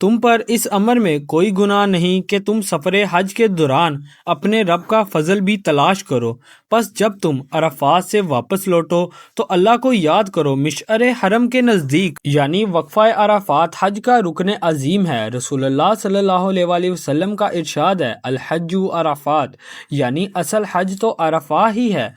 تم پر اس امر میں کوئی گناہ نہیں کہ تم سفر حج کے دوران اپنے رب کا فضل بھی تلاش کرو، پس جب تم عرفات سے واپس لوٹو تو اللہ کو یاد کرو۔ مشعر حرم کے نزدیک یعنی وقفہ عرفات حج کا رکن عظیم ہے۔ رسول اللہ صلی اللہ علیہ وآلہ وسلم کا ارشاد ہے، الحج عرفات، یعنی اصل حج تو عرفہ ہی ہے۔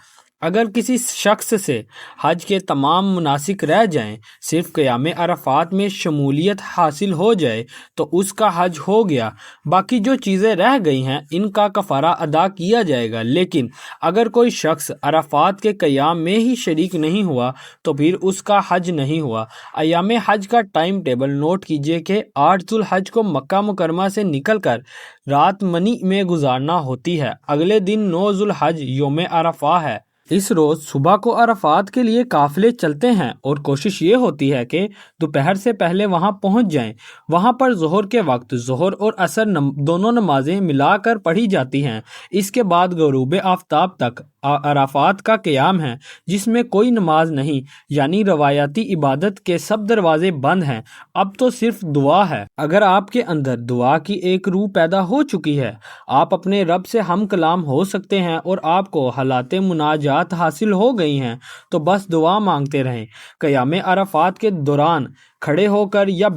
اگر کسی شخص سے حج کے تمام مناسک رہ جائیں، صرف قیام عرفات میں شمولیت حاصل ہو جائے تو اس کا حج ہو گیا۔ باقی جو چیزیں رہ گئی ہیں ان کا کفارہ ادا کیا جائے گا، لیکن اگر کوئی شخص عرفات کے قیام میں ہی شریک نہیں ہوا تو پھر اس کا حج نہیں ہوا۔ ایام حج کا ٹائم ٹیبل نوٹ کیجئے کہ 8 ذو الحج کو مکہ مکرمہ سے نکل کر رات منی میں گزارنا ہوتی ہے۔ اگلے دن 9 ذو الحج یوم عرفہ ہے۔ اس روز صبح کو عرفات کے لیے قافلے چلتے ہیں اور کوشش یہ ہوتی ہے کہ دوپہر سے پہلے وہاں پہنچ جائیں۔ وہاں پر ظہر کے وقت ظہر اور عصر دونوں نمازیں ملا کر پڑھی جاتی ہیں۔ اس کے بعد غروب آفتاب تک عرفات کا قیام ہے، جس میں کوئی نماز نہیں، یعنی روایتی عبادت کے سب دروازے بند ہیں۔ اب تو صرف دعا ہے۔ اگر آپ کے اندر دعا کی ایک روح پیدا ہو چکی ہے، آپ اپنے رب سے ہم کلام ہو سکتے ہیں اور آپ کو حالات مناجات حاصل ہو گئی ہیں تو بس دعا مانگتے رہیں۔ قیام عرفات کے دوران کھڑے ہو کر یا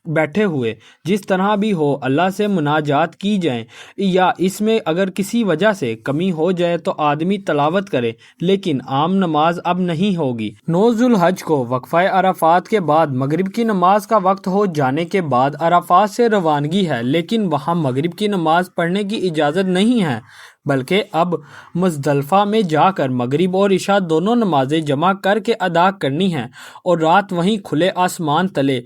بیٹھے ہوئے جس طرح بھی ہو اللہ سے مناجات کی جائیں، یا اس میں اگر کسی وجہ سے کمی ہو جائے تو آدمی تلاوت کرے، لیکن عام نماز اب نہیں ہوگی۔ 9 ذو الحج کو وقفہ عرفات کے بعد مغرب کی نماز کا وقت ہو جانے کے بعد عرفات سے روانگی ہے، لیکن وہاں مغرب کی نماز پڑھنے کی اجازت نہیں ہے، بلکہ اب مزدلفہ میں جا کر مغرب اور عشاء دونوں نمازیں جمع کر کے ادا کرنی ہیں اور رات وہیں کھلے آسمان تلے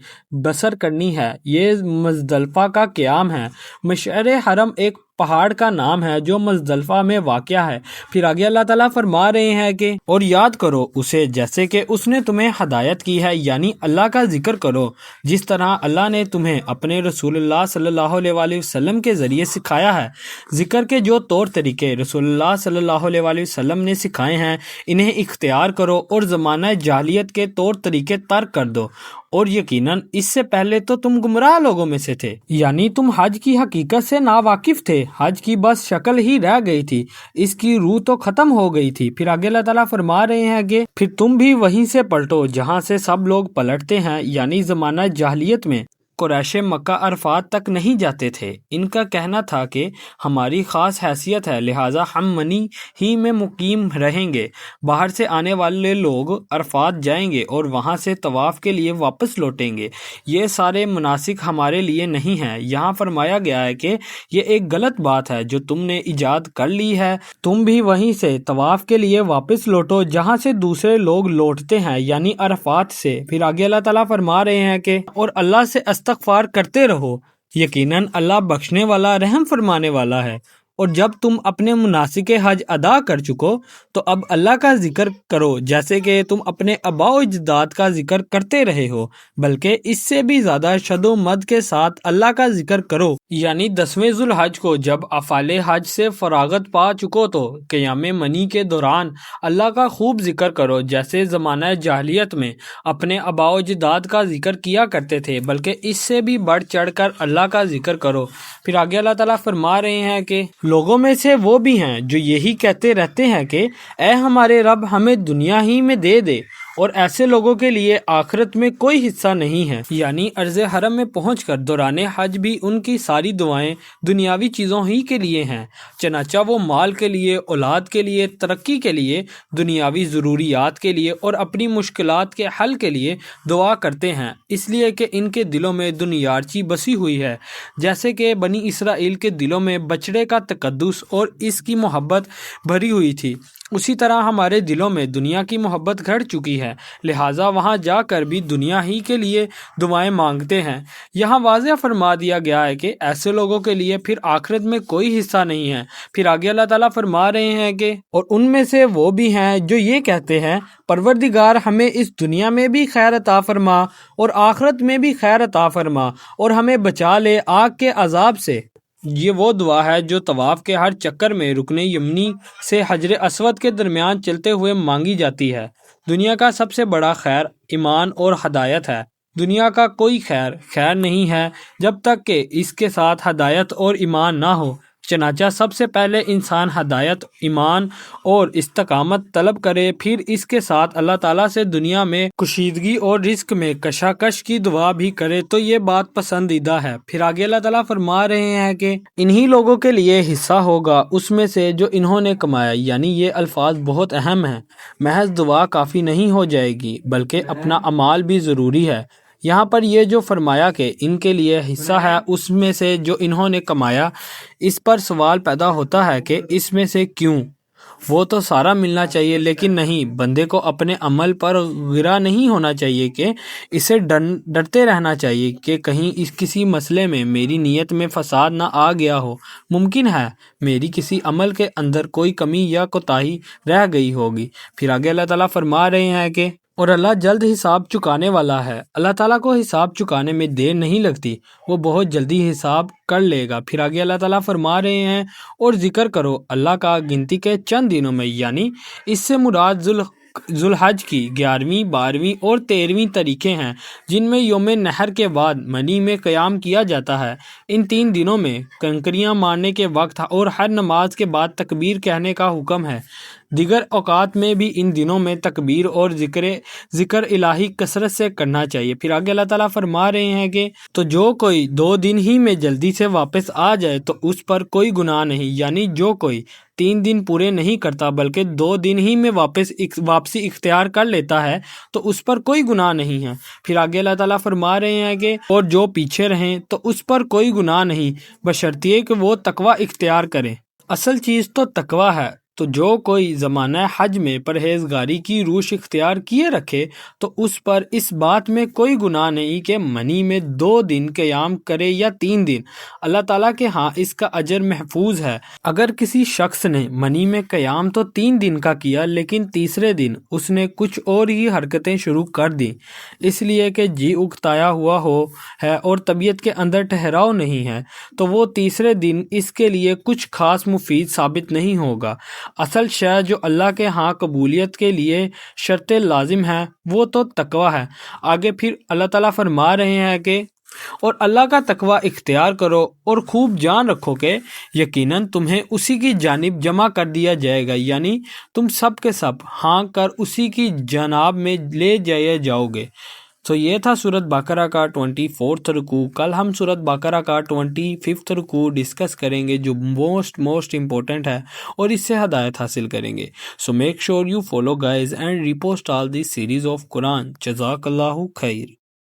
بسر کرنی ہے۔ یہ مزدلفہ کا قیام ہے۔ مشعر حرم ایک پہاڑ کا نام ہے جو مزدلفہ میں واقع ہے۔ پھر آگے اللہ تعالیٰ فرما رہے ہیں کہ اور یاد کرو اسے جیسے کہ اس نے تمہیں ہدایت کی ہے، یعنی اللہ کا ذکر کرو جس طرح اللہ نے تمہیں اپنے رسول اللہ صلی اللہ علیہ وآلہ وسلم کے ذریعے سکھایا ہے۔ ذکر کے جو طور طریقے رسول اللہ صلی اللہ علیہ وآلہ وسلم نے سکھائے ہیں انہیں اختیار کرو اور زمانہ جاہلیت کے طور طریقے ترک کر دو، اور یقیناً اس سے پہلے تو تم گمراہ لوگوں میں سے تھے، یعنی تم حج کی حقیقت سے ناواقف تھے۔ حج کی بس شکل ہی رہ گئی تھی، اس کی روح تو ختم ہو گئی تھی۔ پھر آگے اللہ تعالیٰ فرما رہے ہیں کہ پھر تم بھی وہیں سے پلٹو جہاں سے سب لوگ پلٹتے ہیں، یعنی زمانہ جاہلیت میں قریش مکہ عرفات تک نہیں جاتے تھے۔ ان کا کہنا تھا کہ ہماری خاص حیثیت ہے، لہٰذا ہم منی ہی میں مقیم رہیں گے۔ باہر سے آنے والے لوگ عرفات جائیں گے اور وہاں سے طواف کے لیے واپس لوٹیں گے۔ یہ سارے مناسک ہمارے لیے نہیں ہیں۔ یہاں فرمایا گیا ہے کہ یہ ایک غلط بات ہے جو تم نے ایجاد کر لی ہے۔ تم بھی وہیں سے طواف کے لیے واپس لوٹو جہاں سے دوسرے لوگ لوٹتے ہیں، یعنی عرفات سے۔ پھر آگے اللہ تعالیٰ فرما رہے ہیں کہ اور اللہ سے استغفار کرتے رہو، یقیناً اللہ بخشنے والا رحم فرمانے والا ہے۔ اور جب تم اپنے مناسک حج ادا کر چکو تو اب اللہ کا ذکر کرو جیسے کہ تم اپنے آباء و اجداد کا ذکر کرتے رہے ہو، بلکہ اس سے بھی زیادہ شد و مد کے ساتھ اللہ کا ذکر کرو۔ یعنی 10ویں ذو الحج کو جب افعال حج سے فراغت پا چکو تو قیام منی کے دوران اللہ کا خوب ذکر کرو، جیسے زمانہ جاہلیت میں اپنے آباء و اجداد کا ذکر کیا کرتے تھے، بلکہ اس سے بھی بڑھ چڑھ کر اللہ کا ذکر کرو۔ پھر آگے اللہ تعالیٰ فرما رہے ہیں کہ لوگوں میں سے وہ بھی ہیں جو یہی کہتے رہتے ہیں کہ اے ہمارے رب ہمیں دنیا ہی میں دے دے، اور ایسے لوگوں کے لیے آخرت میں کوئی حصہ نہیں ہے۔ یعنی عرض حرم میں پہنچ کر دوران حج بھی ان کی ساری دعائیں دنیاوی چیزوں ہی کے لیے ہیں، چنانچہ وہ مال کے لیے، اولاد کے لیے، ترقی کے لیے، دنیاوی ضروریات کے لیے اور اپنی مشکلات کے حل کے لیے دعا کرتے ہیں، اس لیے کہ ان کے دلوں میں دنیارچی بسی ہوئی ہے، جیسے کہ بنی اسرائیل کے دلوں میں بچڑے کا تقدس اور اس کی محبت بھری ہوئی تھی، اسی طرح ہمارے دلوں میں دنیا کی محبت گھڑ چکی ہے، لہٰذا وہاں جا کر بھی دنیا ہی کے لیے دعائیں مانگتے ہیں۔ یہاں واضح فرما دیا گیا ہے کہ ایسے لوگوں کے لیے پھر آخرت میں کوئی حصہ نہیں ہے۔ پھر آگے اللہ تعالیٰ فرما رہے ہیں کہ اور ان میں سے وہ بھی ہیں جو یہ کہتے ہیں پروردگار ہمیں اس دنیا میں بھی خیر عطا فرما اور آخرت میں بھی خیر عطا فرما اور ہمیں بچا لے آگ کے عذاب سے۔ یہ وہ دعا ہے جو طواف کے ہر چکر میں رکن یمنی سے حجر اسود کے درمیان چلتے ہوئے مانگی جاتی ہے۔ دنیا کا سب سے بڑا خیر ایمان اور ہدایت ہے۔ دنیا کا کوئی خیر نہیں ہے جب تک کہ اس کے ساتھ ہدایت اور ایمان نہ ہو۔ چنانچہ سب سے پہلے انسان ہدایت، ایمان اور استقامت طلب کرے، پھر اس کے ساتھ اللہ تعالیٰ سے دنیا میں کشیدگی اور رزق میں کشاکش کی دعا بھی کرے تو یہ بات پسندیدہ ہے۔ پھر آگے اللہ تعالیٰ فرما رہے ہیں کہ انہی لوگوں کے لیے حصہ ہوگا اس میں سے جو انہوں نے کمایا، یعنی یہ الفاظ بہت اہم ہیں۔ محض دعا کافی نہیں ہو جائے گی بلکہ اپنا عمال بھی ضروری ہے۔ یہاں پر یہ جو فرمایا کہ ان کے لیے حصہ ہے اس میں سے جو انہوں نے کمایا، اس پر سوال پیدا ہوتا ہے کہ اس میں سے کیوں؟ وہ تو سارا ملنا چاہیے، لیکن نہیں، بندے کو اپنے عمل پر غرہ نہیں ہونا چاہیے کہ اسے ڈرتے رہنا چاہیے کہ کہیں کسی مسئلے میں میری نیت میں فساد نہ آ گیا ہو۔ ممکن ہے میری کسی عمل کے اندر کوئی کمی یا کوتاہی رہ گئی ہوگی۔ پھر آگے اللہ تعالیٰ فرما رہے ہیں کہ اور اللہ جلد حساب چکانے والا ہے۔ اللہ تعالیٰ کو حساب چکانے میں دیر نہیں لگتی، وہ بہت جلدی حساب کر لے گا۔ پھر آگے اللہ تعالیٰ فرما رہے ہیں اور ذکر کرو اللہ کا گنتی کے چند دنوں میں، یعنی اس سے مراد ذوالحج کی 11ویں، 12ویں اور 13ویں تاریخیں ہیں، جن میں یوم نحر کے بعد منی میں قیام کیا جاتا ہے۔ ان 3 دنوں میں کنکریاں مارنے کے وقت اور ہر نماز کے بعد تکبیر کہنے کا حکم ہے۔ دیگر اوقات میں بھی ان دنوں میں تکبیر اور ذکر الہی کثرت سے کرنا چاہیے۔ پھر آگے اللہ تعالیٰ فرما رہے ہیں کہ تو جو کوئی 2 دن ہی میں جلدی سے واپس آ جائے تو اس پر کوئی گناہ نہیں، یعنی جو کوئی 3 دن پورے نہیں کرتا بلکہ 2 دن ہی میں واپسی اختیار کر لیتا ہے تو اس پر کوئی گناہ نہیں ہے۔ پھر آگے اللہ تعالیٰ فرما رہے ہیں کہ اور جو پیچھے رہیں تو اس پر کوئی گناہ نہیں، بشرطیہ کہ وہ تقوی اختیار کریں۔ اصل چیز تو تقوی ہے۔ تو جو کوئی زمانہ حج میں پرہیزگاری کی روش اختیار کیے رکھے تو اس پر اس بات میں کوئی گناہ نہیں کہ منی میں 2 دن قیام کرے یا 3 دن۔ اللہ تعالیٰ کے ہاں اس کا اجر محفوظ ہے۔ اگر کسی شخص نے منی میں قیام تو 3 دن کا کیا لیکن تیسرے دن اس نے کچھ اور ہی حرکتیں شروع کر دیں، اس لیے کہ جی اکتایا ہوا ہے اور طبیعت کے اندر ٹھہراؤ نہیں ہے، تو وہ تیسرے دن اس کے لیے کچھ خاص مفید ثابت نہیں ہوگا۔ اصل شے جو اللہ کے ہاں قبولیت کے لیے شرط لازم ہے وہ تو تقوی ہے۔ آگے پھر اللہ تعالیٰ فرما رہے ہیں کہ اور اللہ کا تقوی اختیار کرو اور خوب جان رکھو کہ یقیناً تمہیں اسی کی جانب جمع کر دیا جائے گا، یعنی تم سب کے سب ہاں کر اسی کی جناب میں لے جاؤ گے۔ تو یہ تھا سورۃ بقرہ کا 24واں رکوع۔ کل ہم سورۃ بقرہ کا 25واں رکوع ڈسکس کریں گے جو موسٹ امپورٹنٹ ہے اور اس سے ہدایت حاصل کریں گے۔ So make sure you follow guys and repost all the series of Quran. جزاک اللہ خیر۔